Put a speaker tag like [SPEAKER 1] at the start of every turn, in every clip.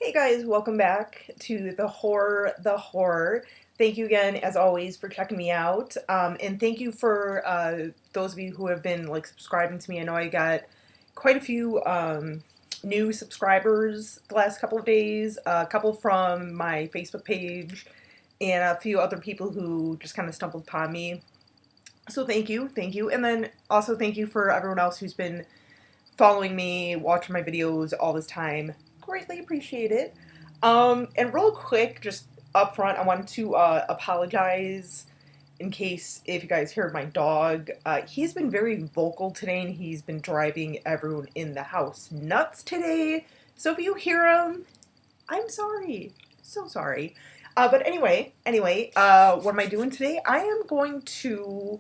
[SPEAKER 1] Hey guys, welcome back to the horror. Thank you again, as always, for checking me out. And thank you for those of you who have been like subscribing to me. I know I got quite a few new subscribers the last couple of days. A couple from my Facebook page, and a few other people who just kind of stumbled upon me. So thank you, and then also thank you for everyone else who's been following me, watching my videos all this time. Greatly appreciate it. And real quick, just up front, I wanted to apologize in case if you guys heard my dog. He's been very vocal today and he's been driving everyone in the house nuts today. So if you hear him, I'm sorry. So sorry. But anyway, what am I doing today? I am going to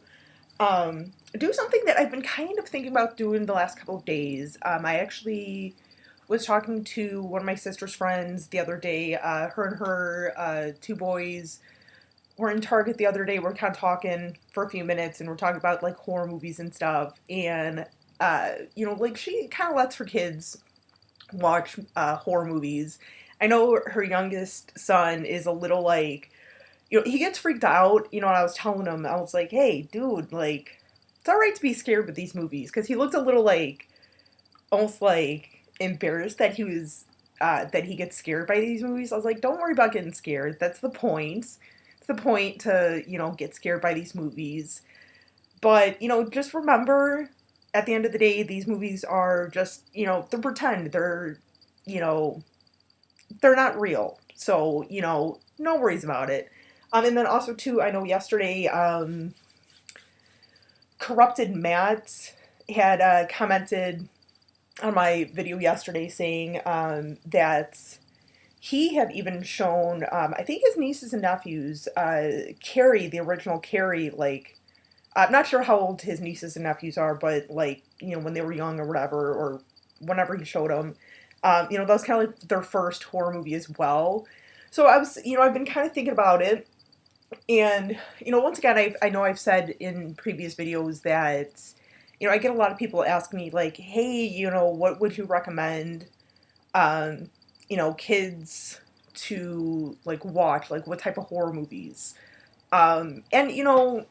[SPEAKER 1] do something that I've been kind of thinking about doing the last couple of days. I actually was talking to one of my sister's friends the other day. Her and her two boys were in Target the other day. We're kind of talking for a few minutes, and we're talking about like horror movies and stuff. And like she kind of lets her kids watch horror movies. I know her youngest son is a little like, he gets freaked out. And I was telling him, I was like, hey, dude, like, it's alright to be scared with these movies. Because he looked a little like, almost like embarrassed that that he gets scared by these movies. I was like, don't worry about getting scared. That's the point. It's the point to, get scared by these movies. But, just remember, at the end of the day, these movies are just, they're pretend. You know, they're not real. So, no worries about it. And then also too, I know yesterday, Corrupted Matt had commented on my video yesterday saying that he had even shown, I think his nieces and nephews, Carrie, the original Carrie, like, I'm not sure how old his nieces and nephews are, but like, when they were young or whatever, or whenever he showed them, that was kind of like their first horror movie as well. So I've been kind of thinking about it. And, once again, I know I've said in previous videos that, I get a lot of people ask me, like, hey, what would you recommend, um, kids to, like, watch? Like, what type of horror movies? And, it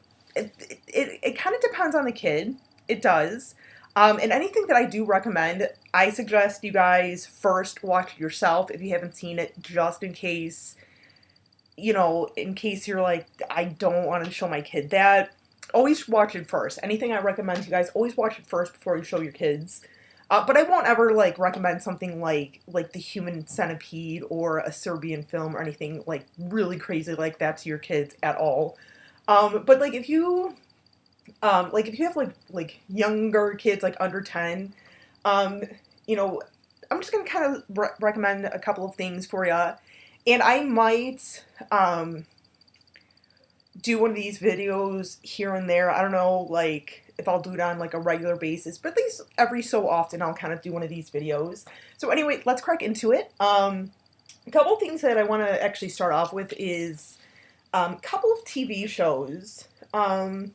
[SPEAKER 1] kind of depends on the kid. It does. And anything that I do recommend, I suggest you guys first watch it yourself if you haven't seen it, just in case in case you're like, I don't want to show my kid that, always watch it first. Anything I recommend to you guys, always watch it first before you show your kids. But I won't ever like recommend something like The Human Centipede or a Serbian film or anything like really crazy like that to your kids at all. But if you have like younger kids like under 10, um, you know, I'm just gonna kind of recommend a couple of things for you. And I might do one of these videos here and there. I don't know, like, if I'll do it on, like, a regular basis. But at least every so often I'll kind of do one of these videos. So anyway, let's crack into it. A couple of things that I want to actually start off with is a couple of TV shows. To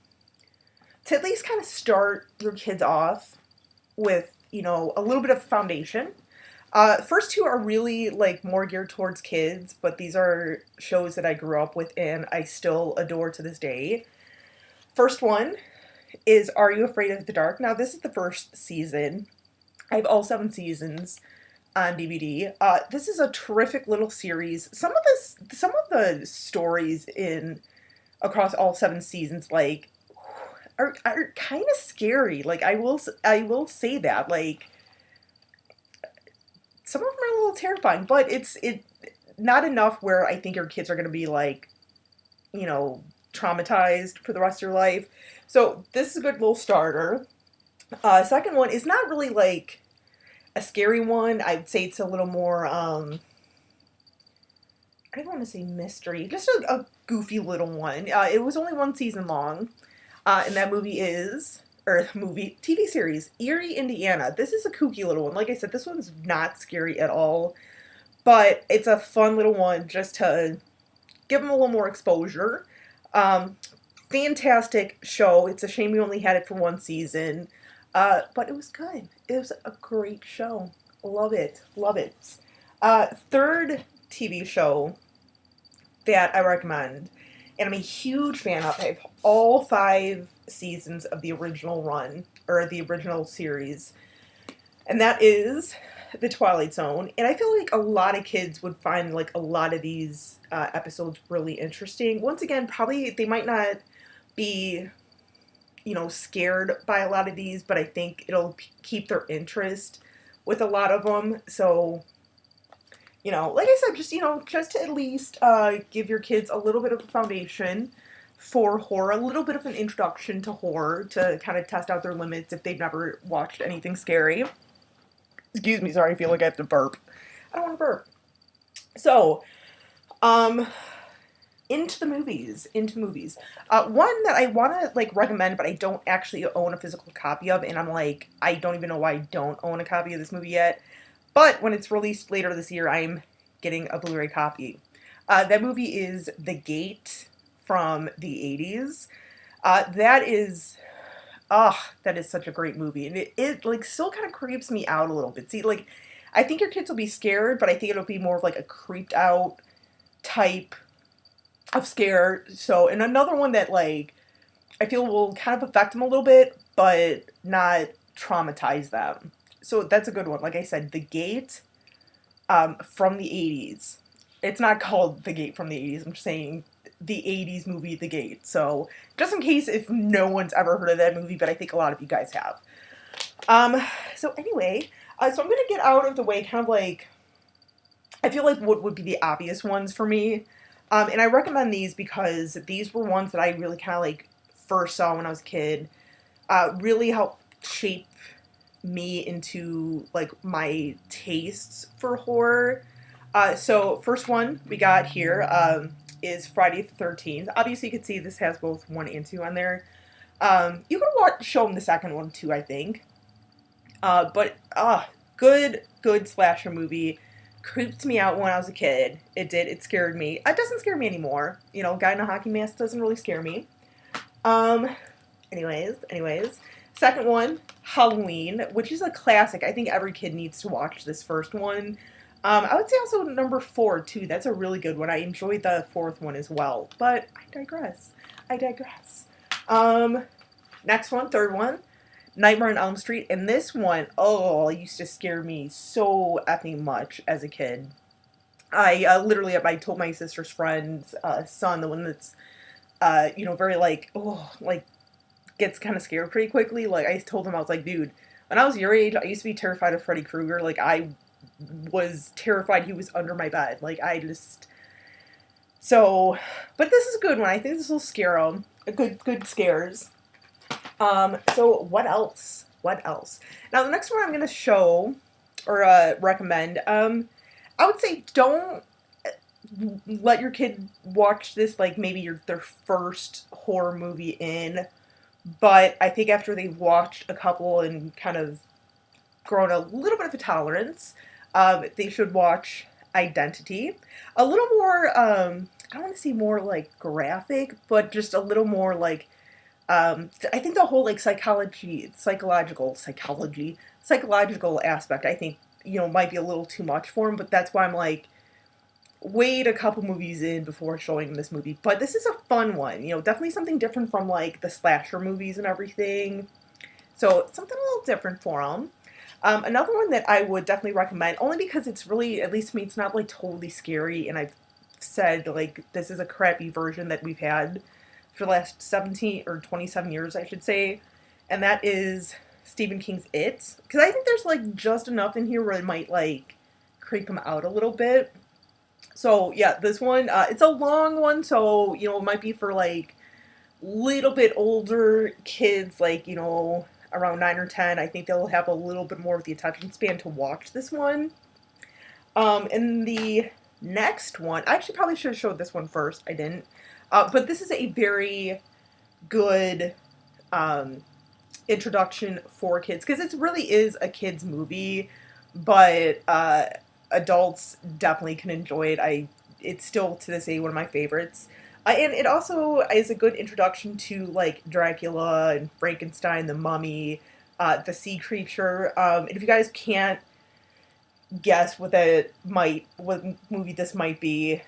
[SPEAKER 1] at least kind of start your kids off with, a little bit of foundation. First two are really like more geared towards kids, but these are shows that I grew up with and I still adore to this day. First one is Are You Afraid of the Dark? Now this is the first season. I have all 7 seasons on DVD. This is a terrific little series. Some of the stories in across all 7 seasons are kind of scary. Like I will say that, like, some of them are a little terrifying, but it's not enough where I think your kids are going to be like, traumatized for the rest of your life. So this is a good little starter. Second one is not really like a scary one. I'd say it's a little more, I don't want to say mystery, just a goofy little one. It was only 1 season long, and that TV series, Erie, Indiana. This is a kooky little one. Like I said, this one's not scary at all, but it's a fun little one just to give them a little more exposure. Fantastic show. It's a shame we only had it for 1 season, but it was good. It was a great show. Love it. Love it. Third TV show that I recommend, and I'm a huge fan of. I have all 5 seasons of the original run, or the original series, and that is The Twilight Zone. And I feel like a lot of kids would find like a lot of these episodes really interesting. Once again, probably they might not be, scared by a lot of these, but I think it'll keep their interest with a lot of them. So, like I said, just to at least give your kids a little bit of a foundation for horror, a little bit of an introduction to horror to kind of test out their limits if they've never watched anything scary. Excuse me, sorry, I feel like I have to burp. I don't want to burp. So, um, into movies. One that I want to like recommend, but I don't actually own a physical copy of, and I'm like, I don't even know why I don't own a copy of this movie yet. But when it's released later this year, I'm getting a Blu-ray copy. That movie is The Gate from the 80s. That is, that is such a great movie, and it like still kind of creeps me out a little bit. See, like, I think your kids will be scared, but I think it'll be more of like a creeped out type of scare. So, and another one that like I feel will kind of affect them a little bit, but not traumatize them. So that's a good one. Like I said, The Gate from the 80s. It's not called The Gate from the 80s. I'm just saying the 80s movie The Gate. So just in case if no one's ever heard of that movie, but I think a lot of you guys have. So anyway, so I'm going to get out of the way kind of like, I feel like what would be the obvious ones for me. And I recommend these because these were ones that I really kind of like first saw when I was a kid. Really helped shape me into like my tastes for horror. So first one we got here is Friday the 13th. Obviously you can see this has both 1 and 2 on there. You can show them the second one too, I think. But good slasher movie. Creeped me out when I was a kid. It did. It scared me. It doesn't scare me anymore. Guy in a hockey mask doesn't really scare me. Anyways. Second one, Halloween, which is a classic. I think every kid needs to watch this first one. I would say also number 4, too. That's a really good one. I enjoyed the 4th one as well. But I digress. Next one, third one, Nightmare on Elm Street. And this one, used to scare me so effing much as a kid. I told my sister's friend's son, the one that's, very like, gets kind of scared pretty quickly. Like, I told him, I was like, dude, when I was your age, I used to be terrified of Freddy Krueger. Like, I was terrified he was under my bed. Like, but this is a good one. I think this will scare him. Good scares. So what else? Now, the next one I'm going to show, or recommend, I would say don't let your kid watch this, like, maybe their first horror movie in. But I think after they've watched a couple and kind of grown a little bit of a tolerance, they should watch Identity. A little more, I don't want to say more like graphic, but just a little more like, I think the whole like psychological aspect, I think, might be a little too much for them, but that's why I'm like, wait a couple movies in before showing this movie. But this is a fun one, definitely something different from like the slasher movies and everything. So something a little different for them. Another one that I would definitely recommend, only because it's really, at least to me, it's not like totally scary, and I've said like this is a crappy version that we've had for the last 17 or 27 years, I should say, and that is Stephen King's It. Because I think there's like just enough in here where it might like creep him out a little bit. So yeah, this one, it's a long one, so, it might be for, like, little bit older kids, like, around 9 or 10. I think they'll have a little bit more of the attention span to watch this one. And the next one, I actually probably should have showed this one first. I didn't. But this is a very good introduction for kids, because it really is a kid's movie, but adults definitely can enjoy it. It's still to this day one of my favorites. And it also is a good introduction to like Dracula and Frankenstein, the Mummy, the Sea Creature. And if you guys can't guess what movie this might be.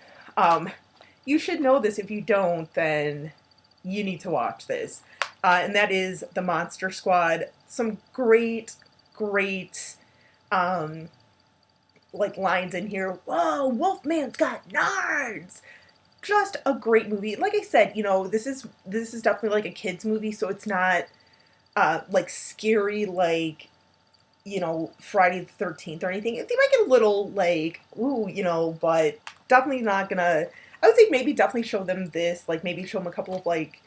[SPEAKER 1] You should know this. If you don't, then you need to watch this. And that is The Monster Squad. Some great um, like lines in here. Whoa, Wolfman's got nards. Just a great movie. Like I said, this is definitely like a kids movie, so it's not like scary like Friday the 13th or anything. They might get a little like ooh, but definitely not gonna. I would say maybe definitely show them this. Like maybe show them a couple of like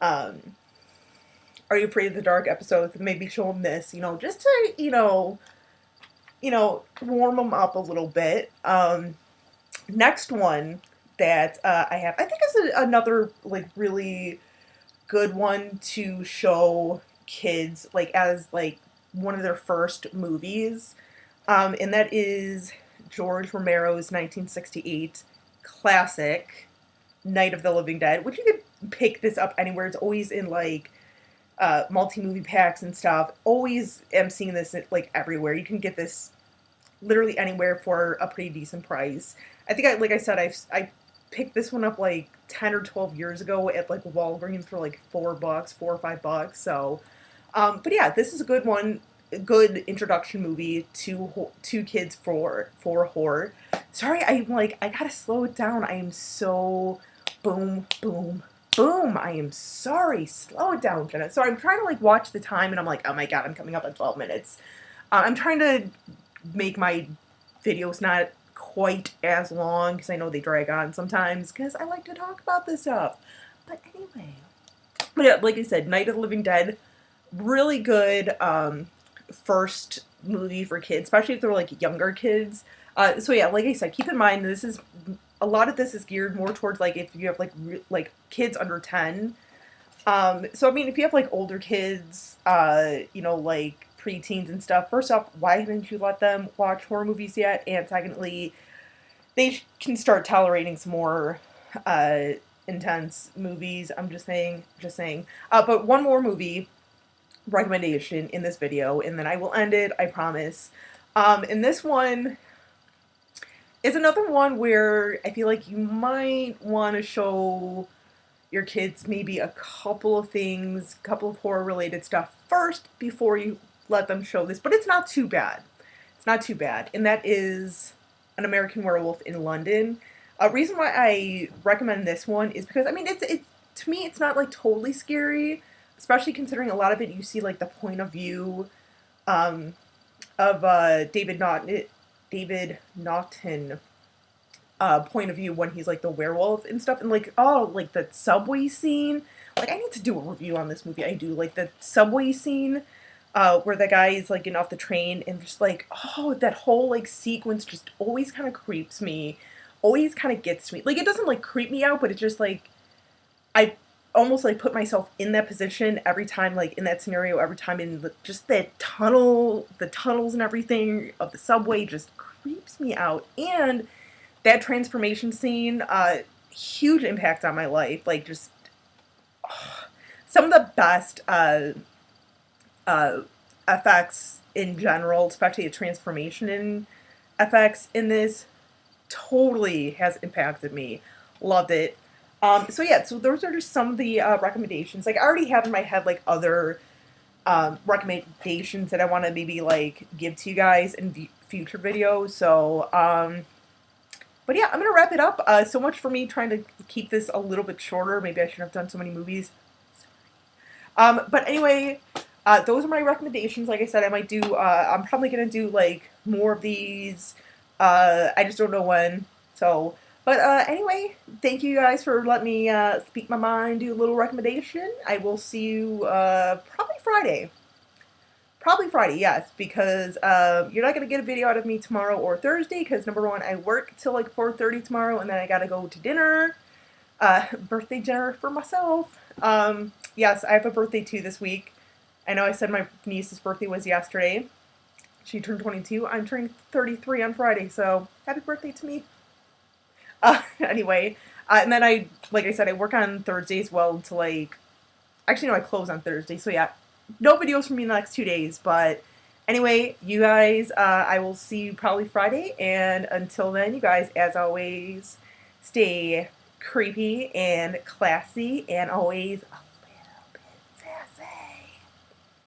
[SPEAKER 1] um, Are You Afraid of the Dark episodes. Maybe show them this. Just to warm them up a little bit. Next one that I have, I think is another like really good one to show kids like as like one of their first movies, and that is George Romero's 1968 classic Night of the Living Dead, which you could pick this up anywhere. It's always in like multi-movie packs and stuff. Always am seeing this like everywhere. You can get this literally anywhere for a pretty decent price. I think like I said, I picked this one up like 10 or 12 years ago at like Walgreens for like $4, $4 or $5. So, but yeah, this is a good one. A good introduction movie to kids for horror. Sorry, I gotta slow it down. I am so boom, boom, boom. I am sorry. Slow it down, Jenna. So I'm trying to like watch the time, and I'm like, oh my god, I'm coming up on 12 minutes. I'm trying to make my videos not quite as long because I know they drag on sometimes because I like to talk about this stuff. But anyway, but yeah, like I said, Night of the Living Dead, really good first movie for kids, especially if they're like younger kids. So yeah, like I said, keep in mind a lot of this is geared more towards like if you have like kids under 10. So I mean, if you have like older kids, like preteens and stuff. First off, why haven't you let them watch horror movies yet? And secondly, they can start tolerating some more intense movies. I'm just saying. But one more movie recommendation in this video, and then I will end it. I promise. And this one is another one where I feel like you might want to show your kids maybe a couple of things, a couple of horror related stuff first before you let them show this, but it's not too bad. It's not too bad. And that is An American Werewolf in London. A reason why I recommend this one is because, I mean, it's to me, it's not like totally scary, especially considering a lot of it you see like the point of view of David Naughton point of view when he's like the werewolf and stuff, and like like the subway scene. Like I need to do a review on this movie. I do like the subway scene where the guy is like getting off the train and just like that whole like sequence just always kind of creeps me, always kind of gets me. Like it doesn't like creep me out, but it's just like I almost like put myself in that position every time, like in that scenario, every time in just the tunnels and everything of the subway just creeps me out. And that transformation scene, huge impact on my life. Like just some of the best effects in general, especially the transformation in effects in this, totally has impacted me. Loved it. So yeah, so those are just some of the recommendations. Like I already have in my head like other recommendations that I want to maybe like give to you guys in future videos. So but yeah, I'm gonna wrap it up. So much for me trying to keep this a little bit shorter. Maybe I shouldn't have done so many movies. But anyway, those are my recommendations. Like I said, I might do. I'm probably gonna do like more of these. I just don't know when. So, but anyway, thank you guys for letting me speak my mind, do a little recommendation. I will see you probably Friday. Probably Friday, yes, because you're not going to get a video out of me tomorrow or Thursday, because number one, I work till like 4:30 tomorrow, and then I got to go to dinner, birthday dinner for myself. Yes, I have a birthday too this week. I know I said my niece's birthday was yesterday. She turned 22. I'm turning 33 on Friday, so happy birthday to me. Anyway, and then like I said, I work on Thursdays as well until like, actually no, I close on Thursday, so yeah. No videos from me in the next 2 days, but Anyway, you guys, I will see you probably Friday. And until then, you guys, as always, stay creepy and classy and always